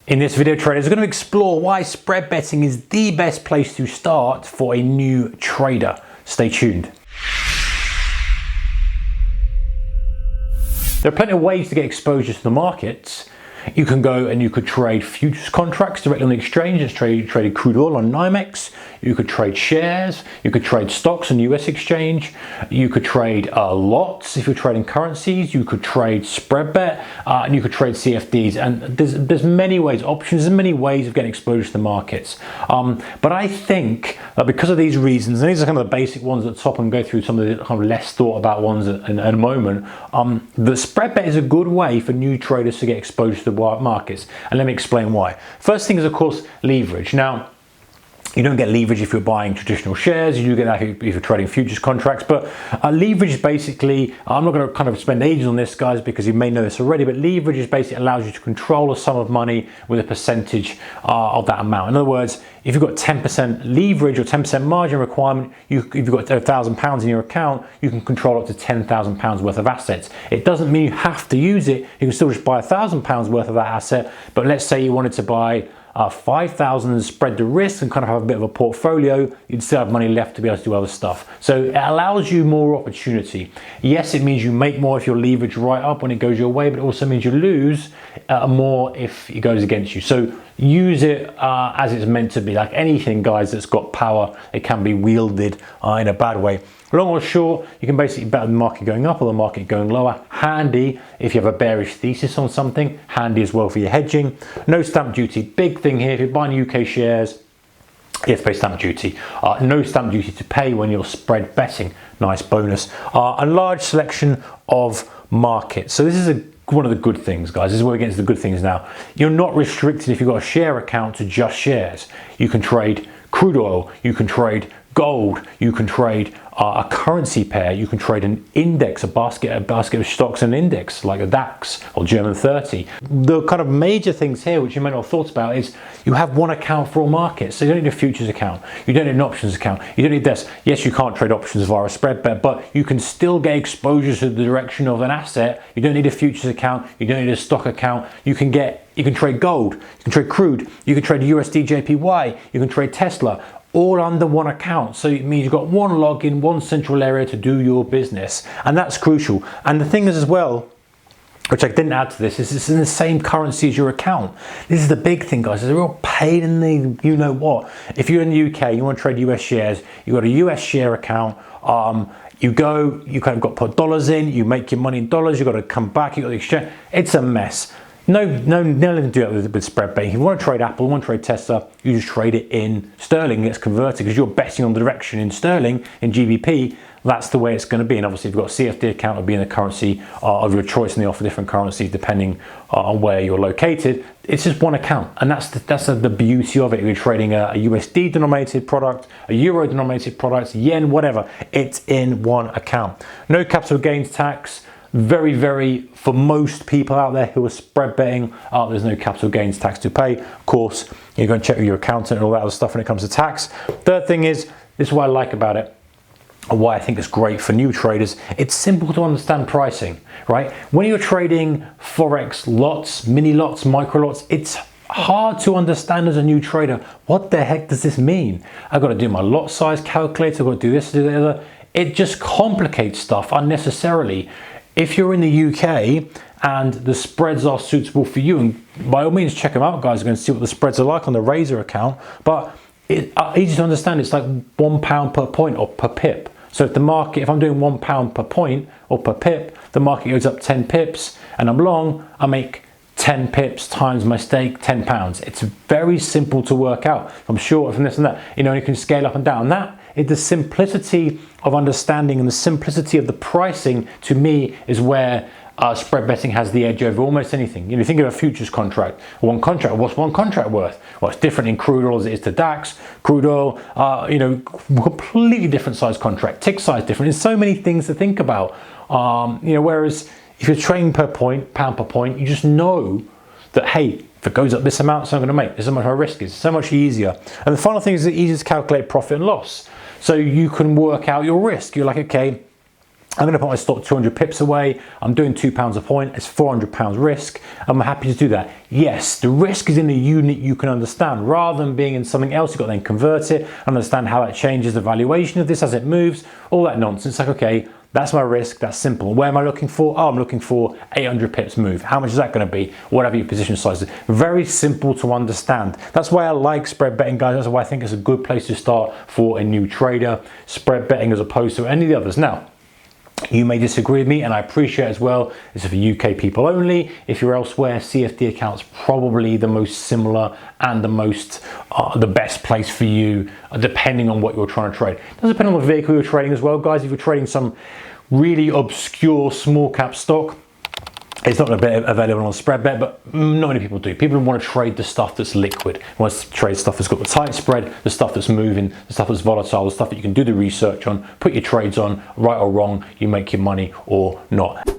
In this video, traders are going to explore why spread betting is the best place to start for a new trader. Stay tuned. There are plenty of ways to get exposure to the markets. You can go and you could trade futures contracts directly on the exchange. It's traded crude oil on NYMEX. You could trade shares. You could trade stocks on US exchange. You could trade lots if you're trading currencies. You could trade spread bet, and you could trade CFDs. And there's many ways, options, and many ways of getting exposure to the markets. But I think that because of these reasons, and these are kind of the basic ones at the top, and go through some of the kind of less thought about ones in a moment. The spread bet is a good way for new traders to get exposure to the markets, and let me explain why. First thing is, of course, leverage. Now, you don't get leverage if you're buying traditional shares. You do get that if you're trading futures contracts. But leverage is basically, I'm not going to kind of spend ages on this, guys, because you may know this already, but leverage is basically allows you to control a sum of money with a percentage of that amount. In other words, if you've got 10% leverage or 10% margin requirement, if you've got £1,000 in your account, you can control up to £10,000 worth of assets. It doesn't mean you have to use it. You can still just buy £1,000 worth of that asset. But let's say you wanted to buy 5,000 and spread the risk and kind of have a bit of a portfolio, you'd still have money left to be able to do other stuff. So it allows you more opportunity. Yes, it means you make more if your leverage right up when it goes your way, but it also means you lose more if it goes against you. So use it as it's meant to be. Like anything, guys, that's got power, it can be wielded in a bad way. Long or short, you can basically bet on the market going up or the market going lower. Handy if you have a bearish thesis on something. Handy as well for your hedging. No stamp duty. Big thing here, if you're buying UK shares, you have to pay stamp duty. No stamp duty to pay when you're spread betting. Nice bonus. A large selection of markets. So this is one of the good things, guys. This is where we get into the good things now. You're not restricted if you've got a share account to just shares. You can trade crude oil. You can trade gold. You can trade a currency pair. You can trade an index, a basket of stocks and index like a DAX or German 30. The kind of major things here, which you may not have thought about, is you have one account for all markets. So you don't need a futures account. You don't need an options account. You don't need this. Yes, you can't trade options via a spread bet, but you can still get exposure to the direction of an asset. You don't need a futures account. You don't need a stock account. You can trade gold. You can trade crude. You can trade USD JPY. You can trade Tesla. All under one account. So it means you've got one login, one central area to do your business. And that's crucial. And the thing is as well, which I didn't add to this, is it's in the same currency as your account. This is the big thing, guys. It's a real pain in the you know what. If you're in the UK, you want to trade US shares, you've got a US share account. You kind of got to put dollars in, you make your money in dollars, you've got to come back, you've got the exchange. It's a mess. Nothing to do with spread betting. If you want to trade Apple, you want to trade Tesla, you just trade it in sterling. It's converted because you're betting on the direction in sterling, in GBP. That's the way it's going to be. And obviously, if you've got a CFD account, it'll be in the currency of your choice, and they offer different currencies depending on where you're located. It's just one account, and that's the beauty of it. If you're trading a USD denominated product, a euro denominated product, yen, whatever, it's in one account. No capital gains tax. Very, for most people out there who are spread betting, there's no capital gains tax to pay. Of course, you're going to check with your accountant and all that other stuff when it comes to tax. Third thing is, this is what I like about it, and why I think it's great for new traders. It's simple to understand pricing, right? When you're trading Forex lots, mini lots, micro lots, it's hard to understand as a new trader. What the heck does this mean? I've got to do my lot size calculator, I've got to do this, do the other. It just complicates stuff unnecessarily. If you're in the UK and the spreads are suitable for you, and by all means check them out, guys, you're going to see what the spreads are like on the Razor account, but it's easy to understand. It's like £1 per point or per pip. So if I'm doing £1 per point or per pip, the market goes up 10 pips and I'm long, I make 10 pips times my stake, £10. It's very simple to work out. I'm short from this and that, you can scale up and down. That is the simplicity of understanding, and the simplicity of the pricing, to me, is where spread betting has the edge over almost anything. Think of a futures contract. One contract, what's one contract worth? Well, it's different in crude oil as it is to DAX. Crude oil, completely different size contract. Tick size different. There's so many things to think about. Whereas if you're trading per point, pound per point, you just know that, hey, if it goes up this amount, so I'm going to make. This is how much my risk is. So much easier. And the final thing is it's easy to calculate profit and loss. So you can work out your risk. You're like, okay, I'm going to put my stock 200 pips away. I'm doing £2 a point. It's £400 risk. I'm happy to do that. Yes, the risk is in a unit you can understand rather than being in something else. You've got to then convert it, understand how it changes the valuation of this as it moves, all that nonsense. Like, okay, that's my risk. That's simple. Where am I looking for? Oh, I'm looking for 800 pips move. How much is that going to be? Whatever your position size is. Very simple to understand. That's why I like spread betting, guys. That's why I think it's a good place to start for a new trader. Spread betting as opposed to any of the others. Now, you may disagree with me, and I appreciate as well, this is for UK people only. If you're elsewhere, CFD account's probably the most similar and the best place for you, depending on what you're trying to trade. It does depend on the vehicle you're trading as well, guys. If you're trading some really obscure small cap stock, it's not available on spread bet, but not many people do. People want to trade the stuff that's liquid, want to trade stuff that's got the tight spread, the stuff that's moving, the stuff that's volatile, the stuff that you can do the research on, put your trades on, right or wrong, you make your money or not.